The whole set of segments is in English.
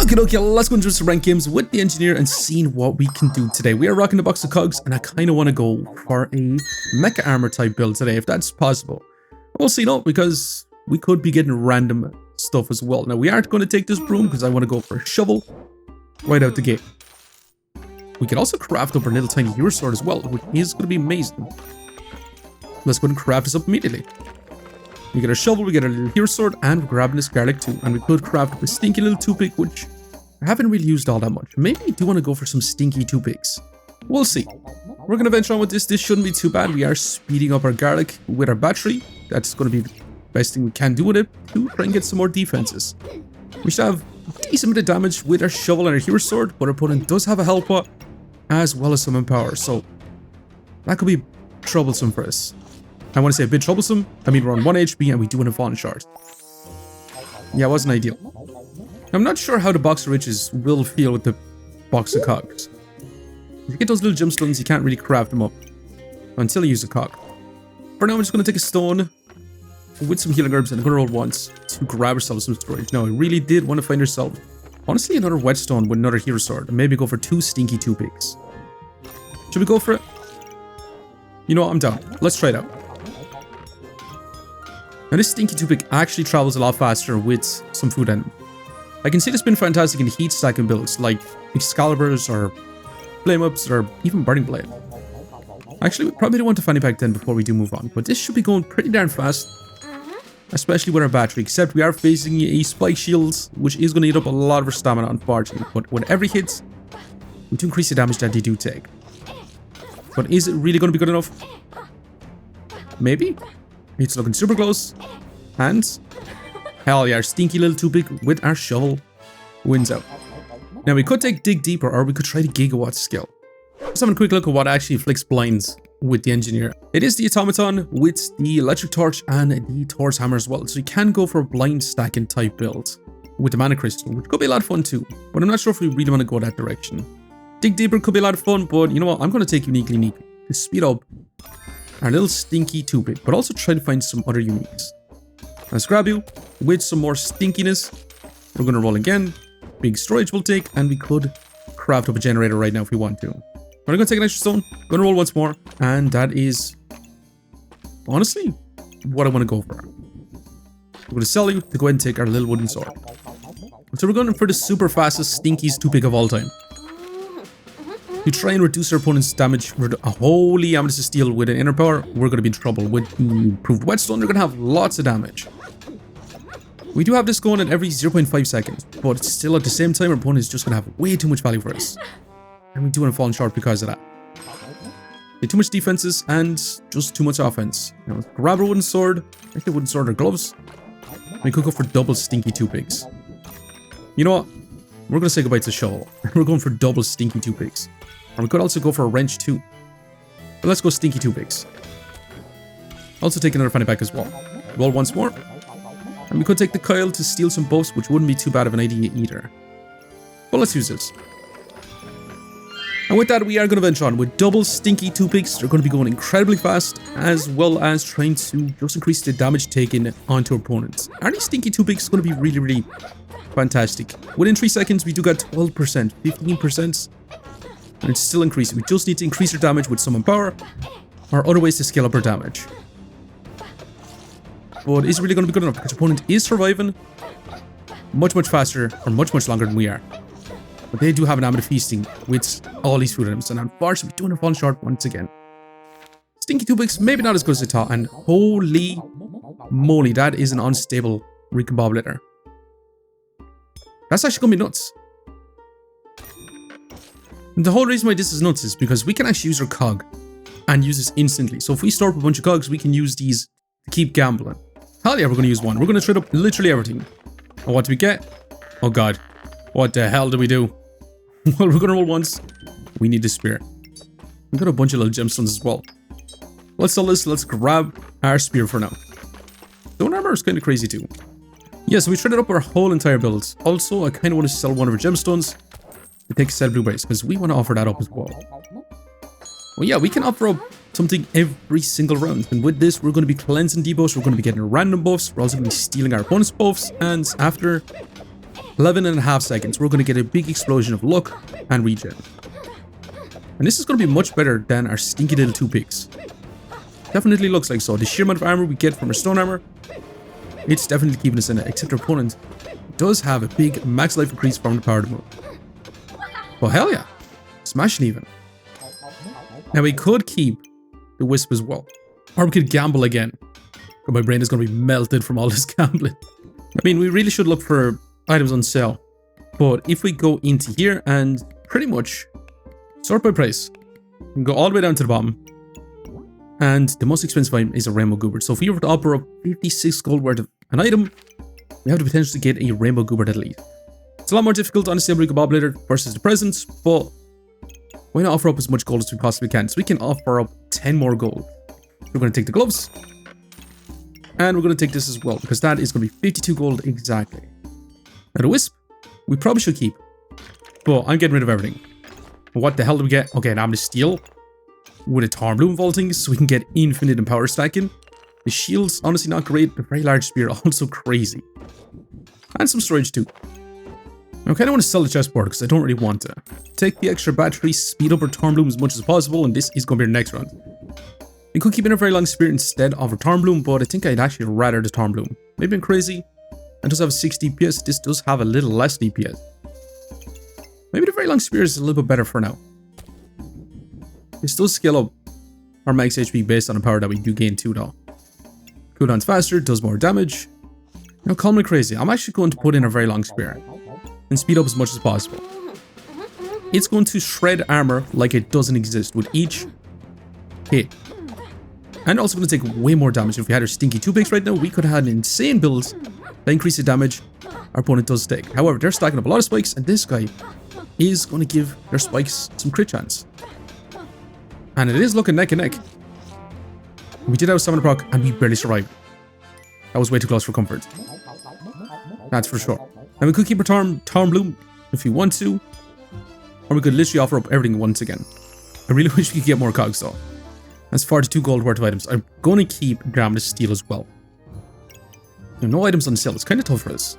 Okay, let's go into some ranked games with the engineer and seeing what we can do today. We are rocking the box of cogs, and I kind of want to go for a mecha armor type build today, if that's possible. We'll see, no, because we could be getting random stuff as well. Now, we aren't going to take this broom because I want to go for a shovel right out the gate. We can also craft up our little tiny hero sword as well, which is going to be amazing. Let's go and craft this up immediately. We get a shovel, we get a little hero sword, and we're grabbing this garlic too. And we could craft up a stinky little toothpick, which I haven't really used all that much. Maybe I do want to go for some stinky toothpicks. We'll see. We're going to venture on with this. This shouldn't be too bad. We are speeding up our garlic with our battery. That's going to be the best thing we can do with it to try and get some more defenses. We should have a decent bit of damage with our shovel and our hero sword, but our opponent does have a health pot as well as some power, so that could be troublesome for us. I want to say a bit troublesome. I mean, we're on 1 HP and we do want to fall short. Yeah, it wasn't ideal. I'm not sure how the box of riches will feel with the box of cogs. If you get those little gemstones, you can't really craft them up until you use a cog. For now, I'm just going to take a stone with some healing herbs and I'm going to roll once to grab ourselves some storage. Now, I really did want to find ourselves, honestly, another whetstone with another hero sword. And maybe go for 2 stinky toothpicks. Should we go for it? You know what? I'm down. Let's try it out. Now, this stinky toothpick actually travels a lot faster with some food in it. I can see this being fantastic in heat stacking builds like Excaliburs or Flame Ups or even Burning Blade. Actually, we probably don't want to fanny pack then before we do move on, but this should be going pretty darn fast, especially with our battery, except we are facing a spike shield, which is going to eat up a lot of our stamina, unfortunately. But with every hit, we do increase the damage that they do take. But is it really going to be good enough? Maybe. It's looking super close. And hell yeah, our stinky little toothpick with our shovel wins out. Now we could take dig deeper, or we could try the gigawatt skill. Let's have a quick look at what actually flicks blinds with the engineer. It is the automaton with the electric torch and the torch hammer as well. So you can go for a blind stacking type build with the mana crystal, which could be a lot of fun too. But I'm not sure if we really want to go that direction. Dig deeper could be a lot of fun, but you know what? I'm going to take uniquely to speed up our little stinky toothpick, but also try to find some other uniques. Let's grab you with some more stinkiness. We're going to roll again. Big storage will take, and we could craft up a generator right now if we want to. But I'm going to take an extra stone. Going to roll once more, and that is honestly what I want to go for. We're going to sell you to go ahead and take our little wooden sword. So we're going for the super fastest stinkiest toothpick of all time. To try and reduce our opponent's damage for a holy amethyst of steel with an inner power, we're going to be in trouble. With the improved whetstone, they're going to have lots of damage. We do have this going at every 0.5 seconds, but still at the same time, our opponent is just going to have way too much value for us. And we do want to fall short because of that. They too much defenses and just too much offense. Now, let's grab our wooden sword, actually wooden sword or gloves. We could go for double stinky toothpicks. You know what? We're going to say goodbye to the shovel. We're going for double stinky toothpicks. Or we could also go for a wrench too. But let's go stinky toothpicks. Also take another fanny pack as well. Roll once more. And we could take the coil to steal some buffs, which wouldn't be too bad of an idea either. But let's use this. And with that, we are going to venture on with double stinky toothpicks. They're going to be going incredibly fast, as well as trying to just increase the damage taken onto opponents. Are these stinky toothpicks going to be really, really fantastic? Within 3 seconds, we do got 12%, 15%. And it's still increasing. We just need to increase our damage with summon power or other ways to scale up our damage. But is it really going to be good enough? Because our opponent is surviving much faster or much longer than we are. But they do have an amethyst feasting with all these food items. And unfortunately, we do want to fall short once again. Stinky toothpicks, maybe not as good as I thought. And holy moly, that is an unstable recombobulator. That's actually going to be nuts. And the whole reason why this is nuts is because we can actually use our cog and use this instantly. So if we store up a bunch of cogs, we can use these to keep gambling. Hell yeah, we're going to use one. We're going to trade up literally everything. And what do we get? Oh god. What the hell do we do? Well, we're going to roll once. We need the spear. We've got a bunch of little gemstones as well. Let's sell this. Let's grab our spear for now. Stone armor is kind of crazy too. Yeah, so we traded up our whole entire build. Also, I kind of want to sell one of our gemstones. We take a set of blueberries because we want to offer that up as well. Well, yeah, we can offer up something every single round. And with this, we're going to be cleansing debuffs. We're going to be getting random buffs. We're also going to be stealing our opponent's buffs. And after 11.5 seconds, we're going to get a big explosion of luck and regen. And this is going to be much better than our stinky little 2 picks. Definitely looks like so. The sheer amount of armor we get from our stone armor, it's definitely keeping us in it, except our opponent does have a big max life increase from the power to move. Well, hell yeah. Smashing even. Now we could keep the wisp as well. Or we could gamble again. But my brain is going to be melted from all this gambling. I mean, we really should look for items on sale. But if we go into here and pretty much sort by price, we can go all the way down to the bottom. And the most expensive item is a rainbow goober. So if we were to offer up 56 gold worth of an item, we have the potential to get a rainbow goober at least. It's a lot more difficult on the Silvery Bob later versus the presents, but why not offer up as much gold as we possibly can? So we can offer up 10 more gold. We're going to take the gloves. And we're going to take this as well, because that is going to be 52 gold exactly. Now the wisp, we probably should keep. But I'm getting rid of everything. What the hell do we get? Okay, an amethyst steel with a Thorn Bloom vaulting, so we can get infinite and power stacking. The shield's honestly not great. The very large spear also crazy. And some storage too. I kind of want to sell the chestboard because I don't really want to. Take the extra battery, speed up our Thorn Bloom as much as possible, and this is going to be our next round. We could keep in a very long spear instead of a Thorn Bloom, but I think I'd actually rather the Thorn Bloom. Maybe I'm crazy. It does have a 6 DPS. This does have a little less DPS. Maybe the very long spear is a little bit better for now. This does scale up our max HP based on the power that we do gain too though. Cooldown's faster, does more damage. Now call me crazy, I'm actually going to put in a very long spear and speed up as much as possible. It's going to shred armor like it doesn't exist with each hit. And also going to take way more damage. If we had our stinky 2 picks right now, we could have had an insane build that increases the damage our opponent does take. However, they're stacking up a lot of spikes, and this guy is going to give their spikes some crit chance. And it is looking neck and neck. We did have Summoner proc, and we barely survived. That was way too close for comfort. That's for sure. And we could keep our Thorn Bloom if we want to. Or we could literally offer up everything once again. I really wish we could get more cogs though. That's 42 gold worth of items. I'm going to keep the Amethyst Steel as well. No items on sale. It's kind of tough for us.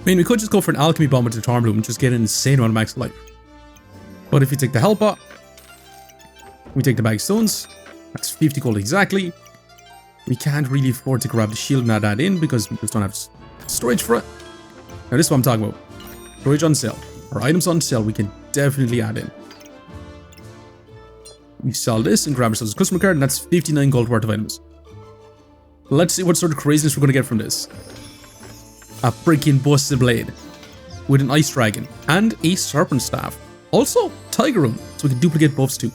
I mean, we could just go for an Alchemy Bomb with the Thorn Bloom and just get an insane amount of max life. But if we take the Hell Pot, we take the Bag of Stones, that's 50 gold exactly. We can't really afford to grab the shield and add that in because we just don't have storage for it. Now this is what I'm talking about. Storage on sale. Or items on sale we can definitely add in. We sell this and grab ourselves a customer card, and that's 59 gold worth of items. Let's see what sort of craziness we're going to get from this. A freaking busted blade with an ice dragon and a serpent staff. Also, tiger rune, so we can duplicate buffs too.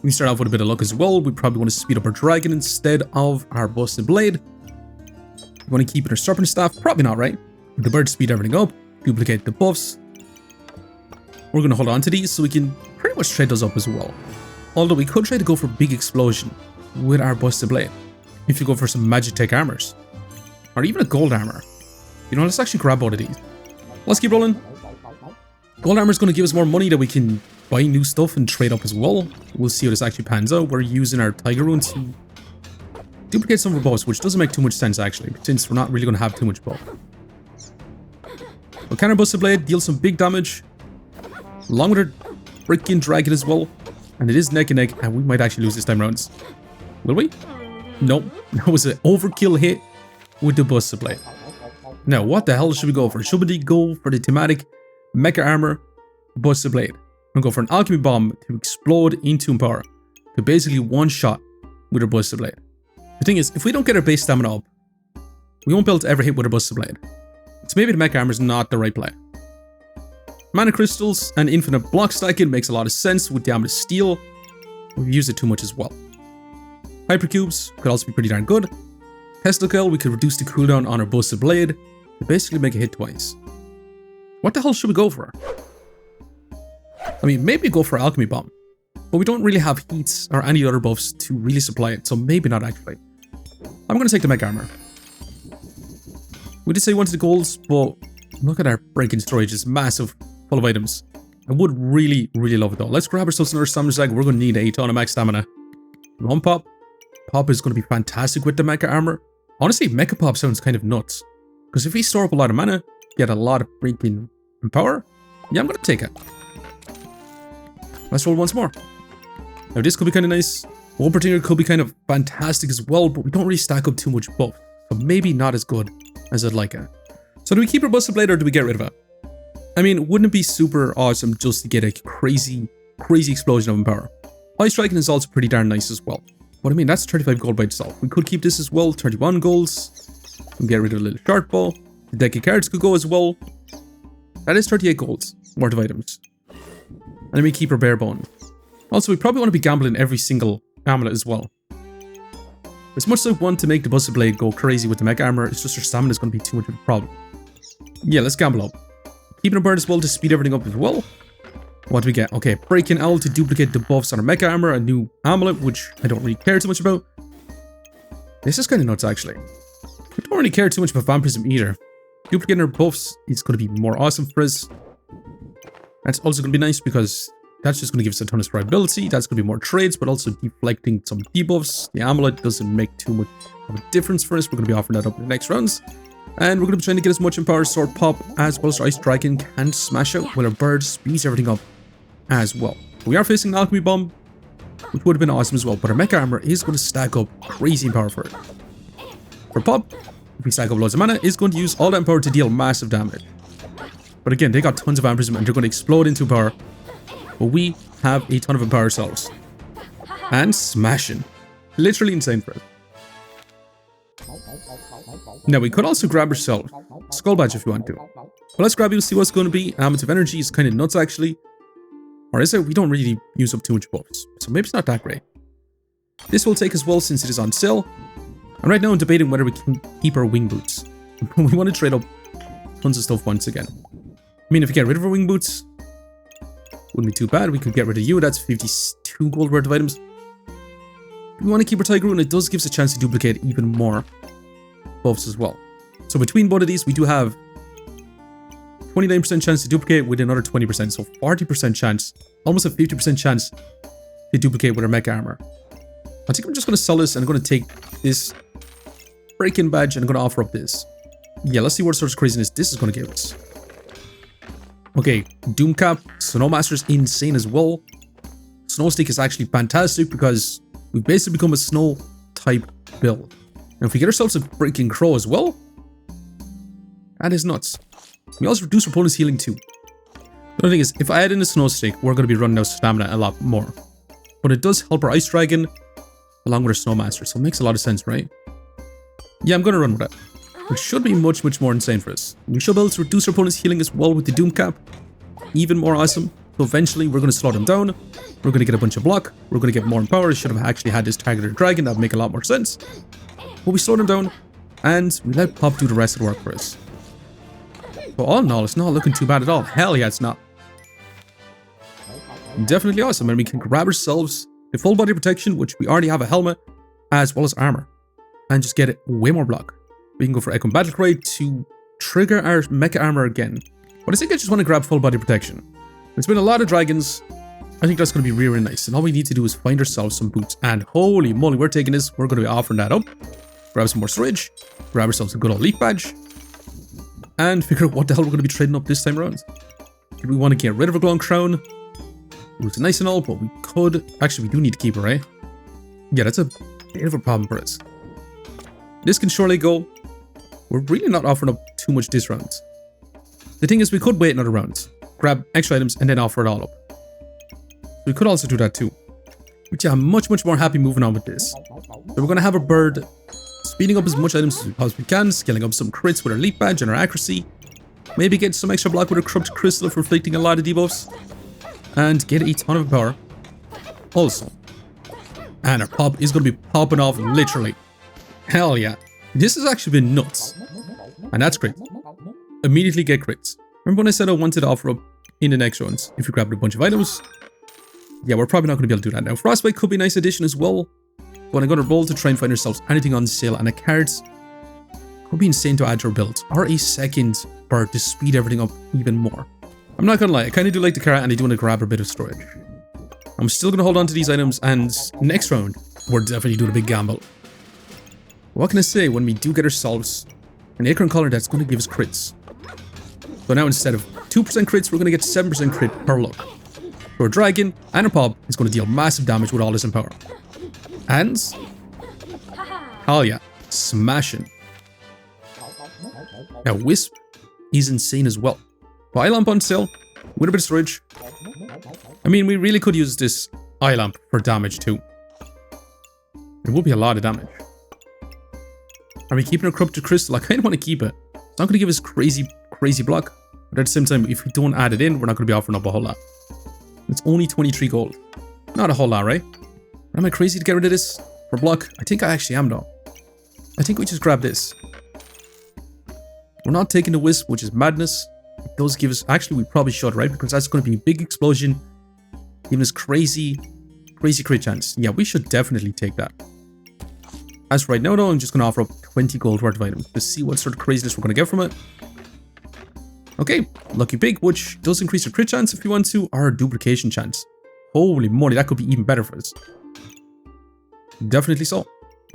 We start off with a bit of luck as well. We probably want to speed up our dragon instead of our busted blade. We want to keep it our serpent staff, probably not, right? With the bird, speed everything up, duplicate the buffs. We're going to hold on to these so we can pretty much trade those up as well. Although we could try to go for big explosion with our busted blade. If you go for some magic tech armors. Or even a gold armor. You know, let's actually grab both of these. Let's keep rolling. Gold armor is going to give us more money that we can buy new stuff and trade up as well. We'll see how this actually pans out. We're using our tiger rune to duplicate some of our buffs, which doesn't make too much sense actually, since we're not really going to have too much buff. But can our busted blade deal some big damage, along with our freaking dragon as well. And it is neck and neck, and we might actually lose this time rounds. Will we? Nope. That was an overkill hit with the busted blade. Now, what the hell should we go for? Should we go for the thematic mecha armor busted blade? And go for an alchemy bomb to explode into Empower. To basically one shot with our busted blade. The thing is, if we don't get our base stamina up, we won't be able to ever hit with our busted blade. So maybe the mecha armor is not the right play. Mana crystals and infinite block stacking makes a lot of sense with the amethyst steel. We've used it too much as well. Hypercubes could also be pretty darn good. Testicle, we could reduce the cooldown on our busted blade to basically make it hit twice. What the hell should we go for? I mean, maybe go for alchemy bomb, but we don't really have heats or any other buffs to really supply it, so maybe not actually. I'm going to take the mech armor. We did say we wanted the golds, but look at our breaking storage, it's massive, full of items. I would really, really love it though. Let's grab ourselves another stamina stack. We're going to need a ton of max stamina. One pop. Pop is going to be fantastic with the mecha armor. Honestly, mecha pop sounds kind of nuts. Because if we store up a lot of mana, get a lot of freaking power. Yeah, I'm gonna take it. Let's roll once more. Now this could be kind of nice. One particular could be kind of fantastic as well, but we don't really stack up too much buff. So maybe not as good as I'd like it. So do we keep our Busted Blade or do we get rid of it? I mean, wouldn't it be super awesome just to get a crazy explosion of power? High striking is also pretty darn nice as well. But I mean, that's 35 gold by itself. We could keep this as well, 31 golds. We can get rid of a little short bow. The deck of cards could go as well. That is 38 golds worth of items. And then we keep our bare bone. Also, we probably want to be gambling every single amulet as well. As much as I want to make the Busted Blade go crazy with the Mecha Armour, it's just our stamina is going to be too much of a problem. Yeah, let's gamble up. Keeping a bird as well to speed everything up as well. What do we get? Okay, Breaking Owl to duplicate the buffs on our Mecha Armour, a new amulet, which I don't really care too much about. This is kind of nuts, actually. I don't really care too much about Vampirism either. Duplicating our buffs is going to be more awesome for us. That's also going to be nice because that's just going to give us a ton of survivability. That's going to be more trades, but also deflecting some debuffs. The amulet doesn't make too much of a difference for us. We're going to be offering that up in the next rounds. And we're going to be trying to get as much Empower Sword Pop as well as our Ice Dragon can smash out while our bird speeds everything up as well. We are facing an Alchemy Bomb, which would have been awesome as well, but our Mecha Armour is going to stack up crazy power for it. For Pop, if we stack up loads of mana, is going to use all that power to deal massive damage. But again, they got tons of Vampirism and they're going to explode into power. But we have a ton of Empower ourselves. And smashing. Literally insane for it. Now, we could also grab ourselves Skull Badge if you want to. Well, let's grab you, see what's going to be. Amulet of Energy is kind of nuts, actually. Or is it? We don't really use up too much buffs. So maybe it's not that great. This will take as well since it is on sale. And right now I'm debating whether we can keep our wing boots. We want to trade up tons of stuff once again. I mean, if we get rid of our wing boots, wouldn't be too bad. We could get rid of you. That's 52 gold worth of items. We want to keep our Tiger Rune. It does give us a chance to duplicate even more buffs as well. So between both of these, we do have 29% chance to duplicate with another 20%. So 40% chance, almost a 50% chance to duplicate with our Mecha Armour. I think I'm just going to sell this and I'm going to take this Break-In badge and I'm going to offer up this. Yeah, let's see what sort of craziness this is going to give us. Okay, Doom Cap, Snowmaster is insane as well. Snow Stick is actually fantastic because we've basically become a snow type build. And if we get ourselves a Breaking Crow as well, that is nuts. We also reduce opponent's healing too. The other thing is, if I add in a Snow Stick, we're going to be running out of stamina a lot more. But it does help our Ice Dragon along with our Snowmaster, so it makes a lot of sense, right? Yeah, I'm going to run with it. Which should be much, much more insane for us. We should be able to reduce our opponent's healing as well with the Doom Cap. Even more awesome. So eventually, we're going to slow them down. We're going to get a bunch of block. We're going to get more power. I should have actually had this targeted dragon. That would make a lot more sense. But we slow them down. And we let Pop do the rest of the work for us. But all in all, it's not looking too bad at all. Hell yeah, it's not. Definitely awesome. And we can grab ourselves the full body protection, which we already have a helmet, as well as armor. And just get it way more block. We can go for Echo Battle Cry to trigger our Mecha Armour again. But I think I just want to grab full body protection. It's been a lot of dragons. I think that's going to be really, really nice. And all we need to do is find ourselves some boots. And holy moly, we're taking this. We're going to be offering that up. Grab some more storage. Grab ourselves a good old Leaf Badge. And figure out what the hell we're going to be trading up this time around. Do we want to get rid of our Glowing Crown? It's nice and all, but we could... Actually, we do need to keep it, right? Yeah, that's a bit of a problem for us. This can surely go. We're really not offering up too much this round. The thing is, we could wait another round, grab extra items, and then offer it all up. We could also do that too. But yeah, I'm much, much more happy moving on with this. So we're going to have a bird speeding up as much items as we possibly can, scaling up some crits with our Leap Badge and our accuracy. Maybe get some extra block with our Corrupt Crystal for inflicting a lot of debuffs. And get a ton of power. Also. And our Pop is going to be popping off literally. Hell yeah. This has actually been nuts. And that's great. Immediately get crits. Remember when I said I wanted to offer up in the next rounds if we grabbed a bunch of items? Yeah, we're probably not going to be able to do that now. Frostbite could be a nice addition as well. But I'm going to roll to try and find ourselves anything on sale. And a card could be insane to add to our build. Or a second bird to speed everything up even more. I'm not going to lie. I kind of do like the card and I do want to grab a bit of storage. I'm still going to hold on to these items. And next round, we're definitely doing a big gamble. What can I say when we do get ourselves an Acorn Collar that's going to give us crits? So now instead of 2% crits, we're going to get 7% crit per luck. So our dragon and our pop is going to deal massive damage with all this empower. And... hell yeah. Smashing. Now Wisp is insane as well. Eye lamp on sale with a bit of storage. I mean, we really could use this eye lamp for damage too. It would be a lot of damage. Are we keeping our corrupted crystal? I kind of want to keep it. It's not going to give us crazy block. But at the same time, if we don't add it in, we're not going to be offering up a whole lot. It's only 23 gold. Not a whole lot, right? Am I crazy to get rid of this for block? I think I actually am though. I think we just grab this. We're not taking the Wisp, which is madness. It does give us... actually, we probably should, right? Because that's going to be a big explosion. Giving us crazy crit chance. Yeah, we should definitely take that. As for right now, though, I'm just going to offer up 20 gold worth of items to see what sort of craziness we're going to get from it. Okay, Lucky Pig, which does increase our crit chance if we want to, or our duplication chance. Holy moly, that could be even better for us. Definitely so.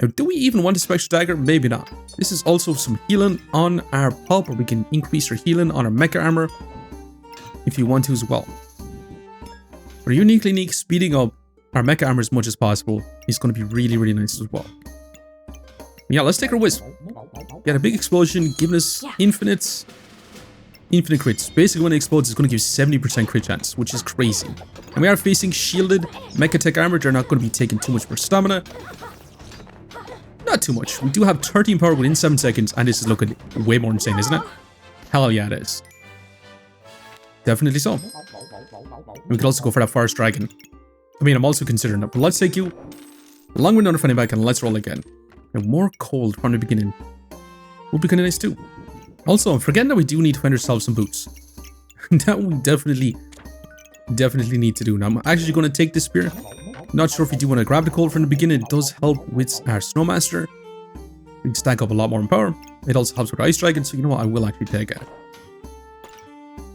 Now, do we even want a Spectral Dagger? Maybe not. This is also some healing on our pop, or we can increase our healing on our Mecha Armour if you want to as well. For uniquely speeding up our Mecha Armour as much as possible is going to be really nice as well. Yeah, let's take our Wisp. Get a big explosion, giving us infinite crits. Basically, when it explodes, it's going to give 70% crit chance, which is crazy. And we are facing shielded Mecha Tech Armor. They're not going to be taking too much more stamina. Not too much. We do have 13 power within 7 seconds, and this is looking way more insane, isn't it? Hell yeah, it is. Definitely so. And we could also go for that Forest Dragon. I mean, I'm also considering that, but let's take you along with another funny back, and let's roll again. Now, more cold from the beginning would be kind of nice too. Also, I'm forgetting that we do need to find ourselves some boots. That we definitely need to do. Now, I'm actually going to take this spear. Not sure if you do want to grab the cold from the beginning. It does help with our Snowmaster. We can stack up a lot more in power. It also helps with Ice Dragon, so you know what? I will actually take it.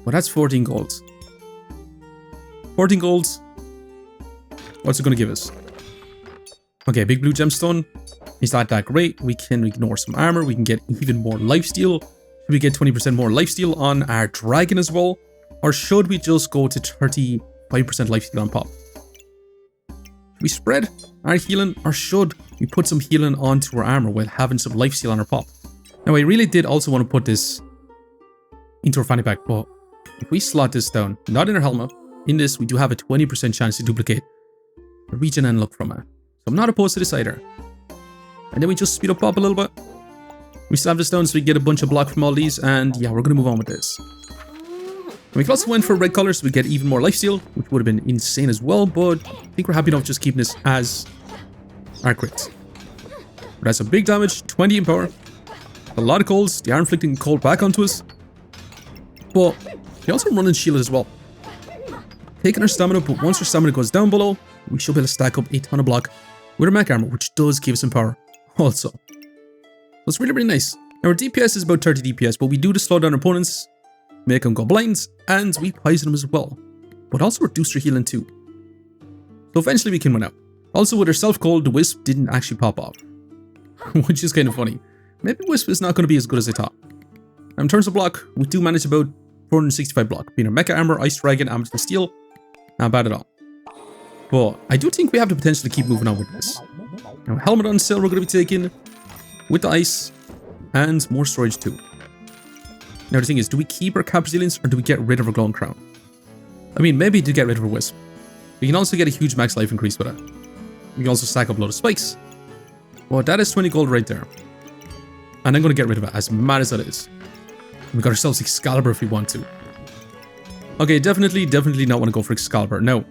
But that's 14 golds. 14 golds. What's it going to give us? Okay, big blue gemstone. Is that great? We can ignore some armor. We can get even more lifesteal. Should we get 20% more lifesteal on our dragon as well? Or should we just go to 35% lifesteal on pop? Should we spread our healing, or should we put some healing onto our armor while having some lifesteal on our pop? Now, I really did also want to put this into our fanny pack, but if we slot this down, not in our helmet, in this, we do have a 20% chance to duplicate the regen and luck from it. So I'm not opposed to this either. And then we just speed up pop a little bit. We still have this down so we get a bunch of block from all these, and yeah, we're going to move on with this. And we can also went for red color so we get even more lifesteal, which would have been insane as well, but I think we're happy enough just keeping this as our crits. But that's some big damage, 20 in power, a lot of colds. They are inflicting cold back onto us, but they also run in shielded as well. Taking our stamina, but once our stamina goes down below, we should be able to stack up a ton of block with our Mech Armor, which does give us some power also. So it's really nice. Now our DPS is about 30 DPS, but we do slow down our opponents, make them go blind, and we poison them as well. But also reduce their healing too. So eventually we can win out. Also with our self-cold, the Wisp didn't actually pop off. Which is kind of funny. Maybe Wisp is not going to be as good as I thought. Now in terms of block, we do manage about 465 block. Being our Mecha Armor, Ice Dragon, Amethyst Steel. Not bad at all. But I do think we have the potential to keep moving on with this. Now helmet on sale we're going to be taking with the ice and more storage too. Now the thing is, do we keep our cap resilience or do we get rid of our glowing crown? I mean, maybe to get rid of our Wisp. We can also get a huge max life increase with it. We can also stack up a load of spikes. Well, that is 20 gold right there. And I'm going to get rid of it, as mad as that is. We got ourselves Excalibur if we want to. Okay, definitely not want to go for Excalibur. No,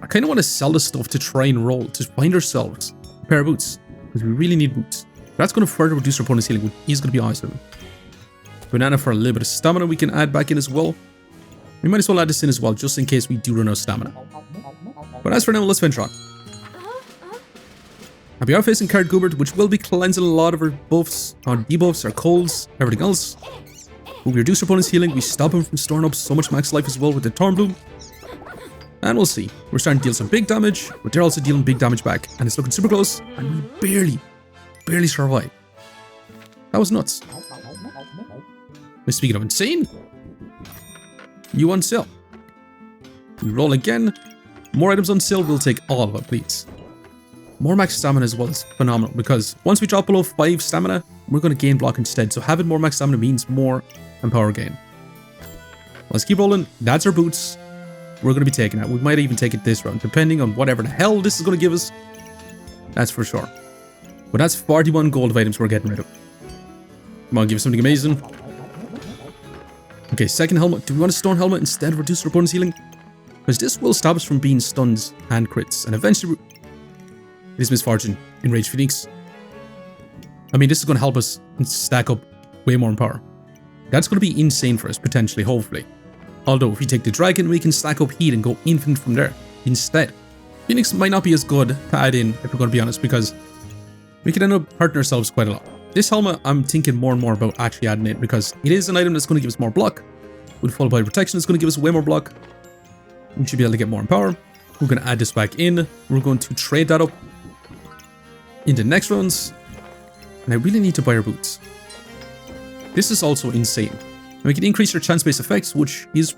I kind of want to sell this stuff to try and roll, to find ourselves a pair of boots. Because we really need boots. That's going to further reduce our opponent's healing, which is going to be awesome. Banana for a little bit of stamina we can add back in as well. We might as well add this in as well, just in case we do run out of stamina. But as for now, let's venture on. And we are facing Card Goobert, which will be cleansing a lot of our buffs, our debuffs, our colds, everything else. But we reduce our opponent's healing, we stop him from storing up so much max life as well with the Thorn Bloom. And we'll see. We're starting to deal some big damage, but they're also dealing big damage back. And it's looking super close, and we barely survive. That was nuts. But speaking of insane, You on sale. We roll again. More items on sale, we'll take all of it, please. More max stamina as well is phenomenal because once we drop below 5 stamina, we're going to gain block instead. So having more max stamina means more empower gain. Let's keep rolling. That's our boots. We're going to be taking that. We might even take it this round, depending on whatever the hell this is going to give us. That's for sure. But that's 41 gold of items we're getting rid of. Come on, give us something amazing. Okay, second helmet. Do we want a stone helmet instead of reduced opponent's healing? Because this will stop us from being stuns and crits. And eventually, it is Misfortune, Enraged Phoenix. I mean, this is going to help us stack up way more in power. That's going to be insane for us, potentially, hopefully. Although, if we take the Dragon, we can stack up heat and go infinite from there instead. Phoenix might not be as good to add in, if we're going to be honest, because we could end up hurting ourselves quite a lot. This helmet, I'm thinking more and more about actually adding it, because it is an item that's going to give us more block. With full body protection, it's going to give us way more block. We should be able to get more in power. We're going to add this back in. We're going to trade that up in the next rounds. And I really need to buy our boots. This is also insane. And we can increase our chance-based effects, which is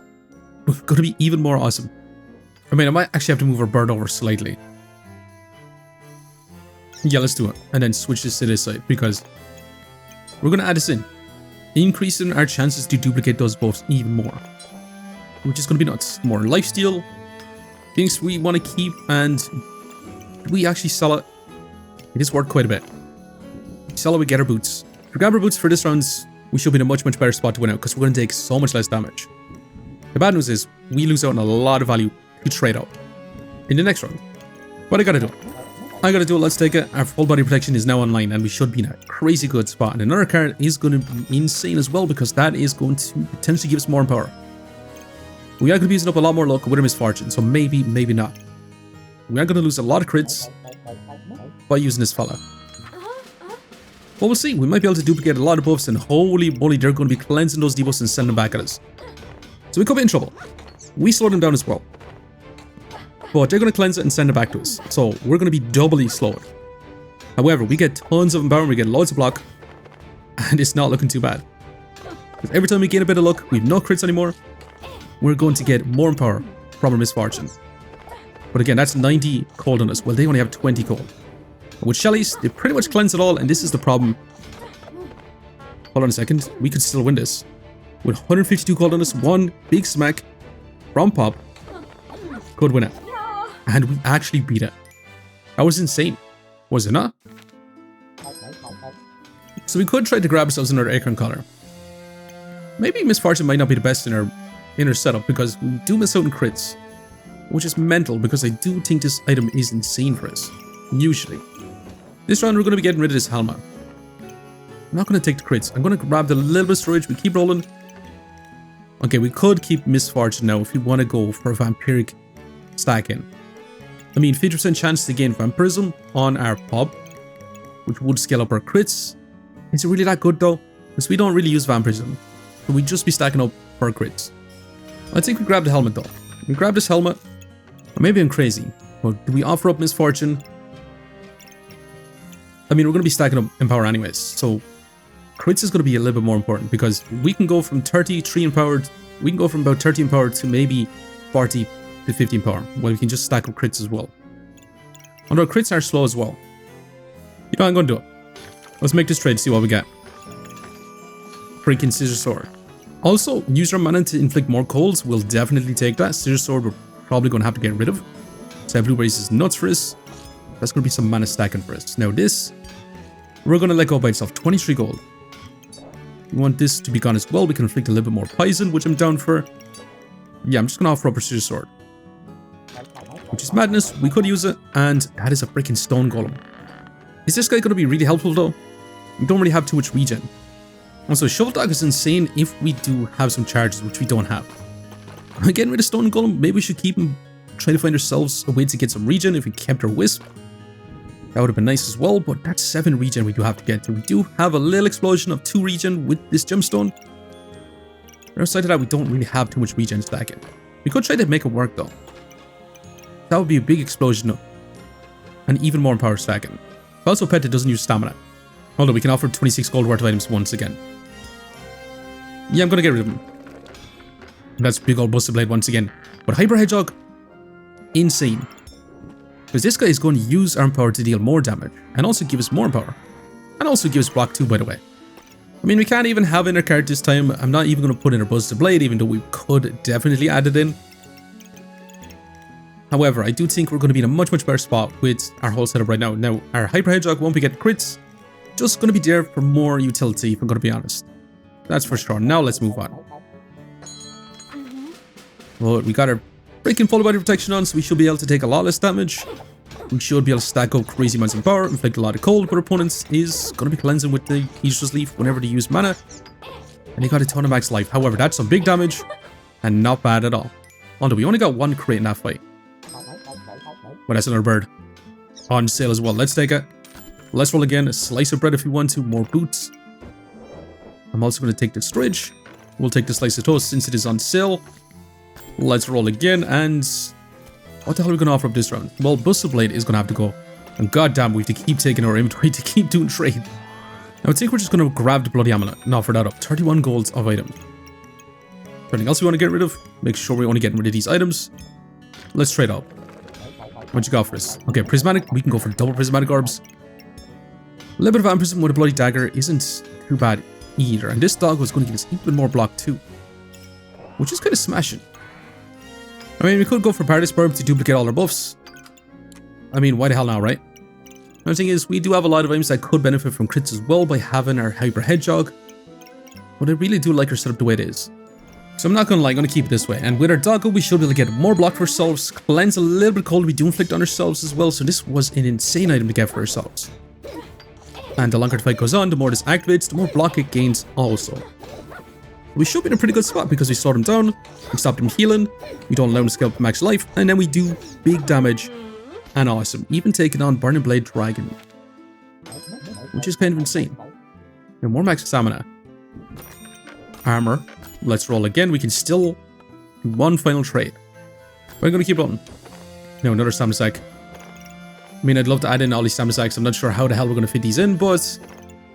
going to be even more awesome. I mean, I might actually have to move our bird over slightly. Yeah, let's do it. And then switch this to this side, because we're going to add this in. Increasing our chances to duplicate those buffs even more. Which is going to be nuts. More lifesteal. Things we want to keep, and we actually sell it. It is worth quite a bit. We sell it, we get our boots. If we grab our boots for this round, we should be in a much better spot to win out, because we're going to take so much less damage. The bad news is, we lose out on a lot of value to trade out in the next round. But I gotta do it. I gotta do it, let's take it. Our full body protection is now online, and we should be in a crazy good spot. And another card is going to be insane as well, because that is going to potentially give us more power. We are going to be using up a lot more luck with a Misfortune, so maybe, maybe not. We are going to lose a lot of crits by using this fella. But we'll see. We might be able to duplicate a lot of buffs, and holy moly, they're going to be cleansing those debuffs and sending them back at us. So we could be in trouble. We slow them down as well. But they're going to cleanse it and send it back to us. So we're going to be doubly slowed. However, we get tons of empowerment, we get loads of block, and it's not looking too bad. Because every time we gain a bit of luck, we have no crits anymore. We're going to get more power from our Misfortune. But again, that's 90 cold on us. Well, they only have 20 cold. And with Shelly's, they pretty much cleanse it all, and this is the problem. Hold on a second. We could still win this. With 152 cold on us, one big smack from Pop could win it. And we actually beat it. That was insane. Was it not? So we could try to grab ourselves another Acorn Collar. Maybe Misfortune might not be the best in our setup, because we do miss out on crits, which is mental, because I do think this item is insane for us, usually. This round we're going to be getting rid of this helmet. I'm not going to take the crits. I'm going to grab the little bit of storage. We keep rolling. Okay, we could keep Misfortune now if we want to go for a vampiric stack in. I mean, 50% chance to gain Vampirism on our Pop, which would scale up our crits. Is it really that good though? Because we don't really use Vampirism, so we'd just be stacking up for our crits. I think we grab the helmet though. We grab this helmet. Or maybe I'm crazy, but do we offer up Misfortune? I mean, we're going to be stacking up in power anyways, so crits is going to be a little bit more important, because we can go from 33 empowered, we can go from about 30 empowered to maybe 40 to 15 power. Well, we can just stack up crits as well. And our crits are slow as well. You know, I'm going to do it. Let's make this trade, see what we get. Freaking Scissor Sword. Also, use our mana to inflict more colds. We'll definitely take that. Scissor Sword we're probably going to have to get rid of. So Blueberries is nuts for us. That's going to be some mana stacking for us. Now this, we're going to let go by itself. 23 gold. We want this to be gone as well. We can inflict a little bit more poison, which I'm down for. Yeah, I'm just going to offer up a Scissor Sword, which is madness. We could use it, and that is a freaking stone golem. Is this guy going to be really helpful though? We don't really have too much regen. Also, Shovel Dog is insane if we do have some charges, which we don't have. Getting rid of Stone Golem, maybe we should keep him, try to find ourselves a way to get some regen if we kept our Wisp. That would have been nice as well, but that's 7 regen we do have to get to. We do have a little explosion of 2 regen with this gemstone. But outside of that, we don't really have too much regen stacking. We could try to make it work though. That would be a big explosion and even more power stacking. Also, pet that doesn't use stamina. Although we can offer 26 gold worth of items once again. Yeah, I'm going to get rid of him. And that's big old Buster Blade once again. But Hyper Hedgehog, insane. Because this guy is going to use Arm Power to deal more damage. And also give us more power. And also give us block too, by the way. I mean, we can't even have inner card this time. I'm not even going to put in a Buster Blade, even though we could definitely add it in. However, I do think we're going to be in a much better spot with our whole setup right now. Now, our Hyper Hedgehog won't be getting crits. Just going to be there for more utility, if I'm going to be honest. That's for sure. Now, let's move on. Well, we got our freaking full body protection on, so we should be able to take a lot less damage. We should be able to stack up crazy amounts of power, inflict a lot of cold, but our opponent is going to be cleansing with the Heater's Leaf whenever they use mana. And they got a ton of max life. However, that's some big damage, and not bad at all. Although we only got one crit in that fight. But that's another bird. On sale as well. Let's take it. Let's roll again. A slice of bread if we want to. More boots. I'm also going to take the Stridge. We'll take the slice of toast since it is on sale. Let's roll again. And what the hell are we going to offer up this round? Well, Buster Blade is going to have to go. And goddamn, we have to keep taking our inventory to keep doing trade. Now I think we're just going to grab the bloody amulet and offer that up. 31 golds of items. Anything else we want to get rid of? Make sure we're only getting rid of these items. Let's trade up. What you got for us? Okay, prismatic. We can go for double prismatic orbs. A little bit of vampirism with a bloody dagger isn't too bad either. And this dog was going to give us even more block too, which is kind of smashing. I mean, we could go for Paradise Burb to duplicate all our buffs. I mean, why the hell now, right? The thing is, we do have a lot of items that could benefit from crits as well by having our Hyper Hedgehog. But I really do like our setup the way it is. So I'm not going to lie, I'm going to keep it this way. And with our doggo, we should be able to get more block for ourselves, cleanse a little bit cold we do inflict on ourselves as well. So this was an insane item to get for ourselves. And the longer the fight goes on, the more this activates, the more block it gains also. We should be in a pretty good spot because we slowed him down, we stopped him healing, we don't allow him to scale up to max life, and then we do big damage and awesome. Even taking on Burning Blade Dragon, which is kind of insane. Now more max stamina. Armor. Let's roll again. We can still do one final trade. We're going to keep on. No, another stamina sack. I mean, I'd love to add in all these stamina sacks. I'm not sure how the hell we're going to fit these in, but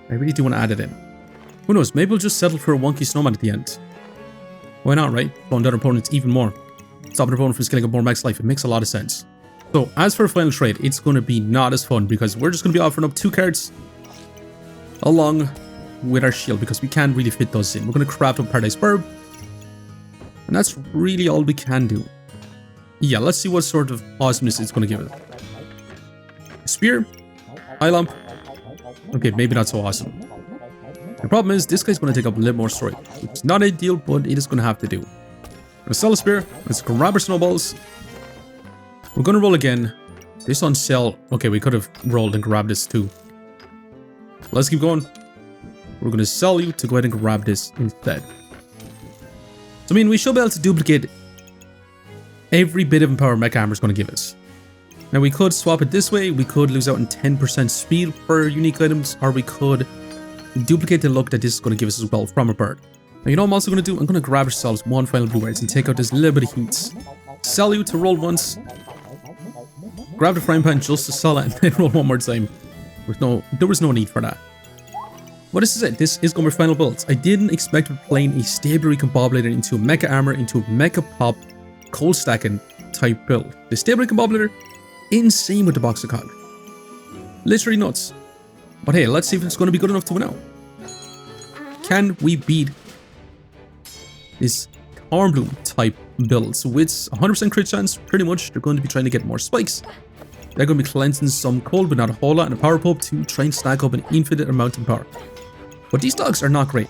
I really do want to add it in. Who knows? Maybe we'll just settle for a wonky snowman at the end. Why not, right? Blowing down our opponents even more. Stopping our opponent from scaling up more max life. It makes a lot of sense. So, as for a final trade, it's going to be not as fun because we're just going to be offering up 2 cards along with our shield because we can't really fit those in. We're going to craft up Paradise Burb. And that's really all we can do. Yeah, let's see what sort of awesomeness it's going to give us. Spear. Eye lamp. Okay, maybe not so awesome. The problem is, this guy's going to take up a little more storage. It's not ideal, but it is going to have to do. Let's sell a spear. Let's grab our snowballs. We're going to roll again. This on sale. Okay, we could have rolled and grabbed this too. Let's keep going. We're going to sell you to go ahead and grab this instead. So, I mean, we should be able to duplicate every bit of empower Mecha Armor is going to give us. Now, we could swap it this way. We could lose out on 10% speed for unique items, or we could duplicate the luck that this is going to give us as well from a bird. Now, you know what I'm also going to do? I'm going to grab ourselves one final blue rays and take out this little bit of heat. Sell you to roll once. Grab the frying pan just to sell it and then roll one more time. There was no need for that. But this is it. This is going to be final builds. I didn't expect to be playing a stable recombobulator into a Mecha Armor, into a Mecha Pop, cold stacking type build. The stable recombobulator, insane with the box of cog. Literally nuts. But hey, let's see if it's going to be good enough to win out. Can we beat this Thornbloom type builds with 100% crit chance? Pretty much, they're going to be trying to get more spikes. They're going to be cleansing some cold, but not a whole lot, and a power pop to try and stack up an infinite amount of power. But these dogs are not great.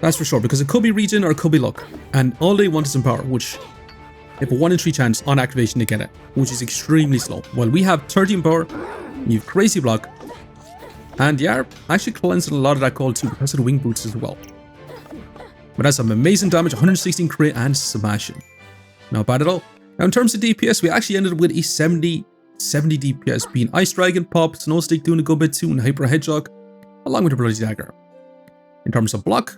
That's for sure, because it could be regen or it could be luck. And all they want is some power, which they have a 1 in 3 chance on activation to get it, which is extremely slow. While we have 13 power, we have crazy block, and they are actually cleansing a lot of that cold too because of the wing boots as well. But that's some amazing damage, 116 crit and smashing. Not bad at all. Now in terms of DPS, we actually ended up with a 70 DPS, being Ice Dragon, Pop, Snow Stick doing a good bit too, and Hyper Hedgehog, along with the Bloody Dagger. In terms of block,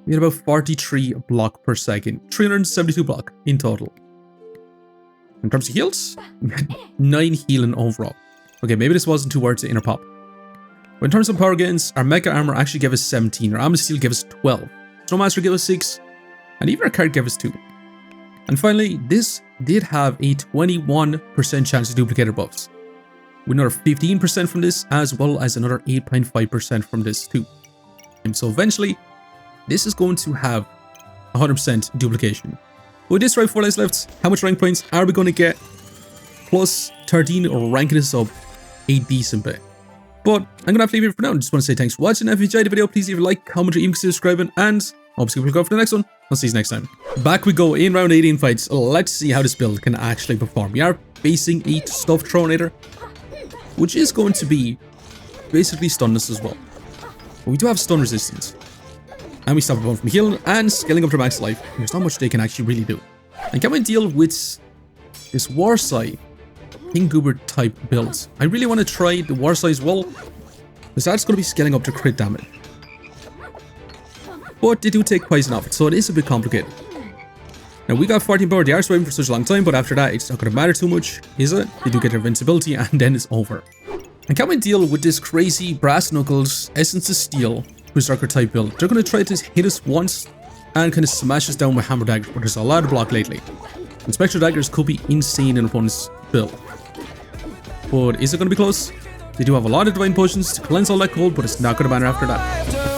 we had about 43 block per second, 372 block in total. In terms of heals, we had 9 healing overall. Okay, maybe this wasn't too worth the inner pop. But in terms of power gains, our Mecha Armor actually gave us 17, our Armor Steel gave us 12, Snowmaster gave us 6, And even our card gave us 2. And finally, this did have a 21% chance to duplicate our buffs, with another 15% from this, as well as another 8.5% from this too. And so eventually, this is going to have 100% duplication. With this right 4 lives left, how much rank points are we going to get? Plus 13 or ranking this up a decent bit. But I'm going to have to leave it for now. I just want to say thanks for watching. If you enjoyed the video, please leave a like, comment, or even consider subscribing. And obviously we'll go for the next one. I'll see you next time. Back we go in round 18 fights. Let's see how this build can actually perform. We are facing a stuffed Throwinator, which is going to be basically stunless as well. But we do have stun resistance. And we stop opponent from healing and scaling up to max life. There's not much they can actually really do. And can we deal with this Warsai King Goober type build? I really want to try the Warsai as well, because that's going to be scaling up to crit damage. But they do take poison off it, so it is a bit complicated. Now we got 14 power, they are surviving for such a long time, but after that it's not going to matter too much, is it? They do get their invincibility and then it's over. And can we deal with this crazy Brass Knuckles, Essence of Steel, Berserker type build? They're going to try to hit us once and kind of smash us down with Hammer Daggers, but there's a lot of block lately. And Spectral Daggers could be insane in opponent's build. But is it going to be close? They do have a lot of Divine Potions to cleanse all that cold, but it's not going to matter after that.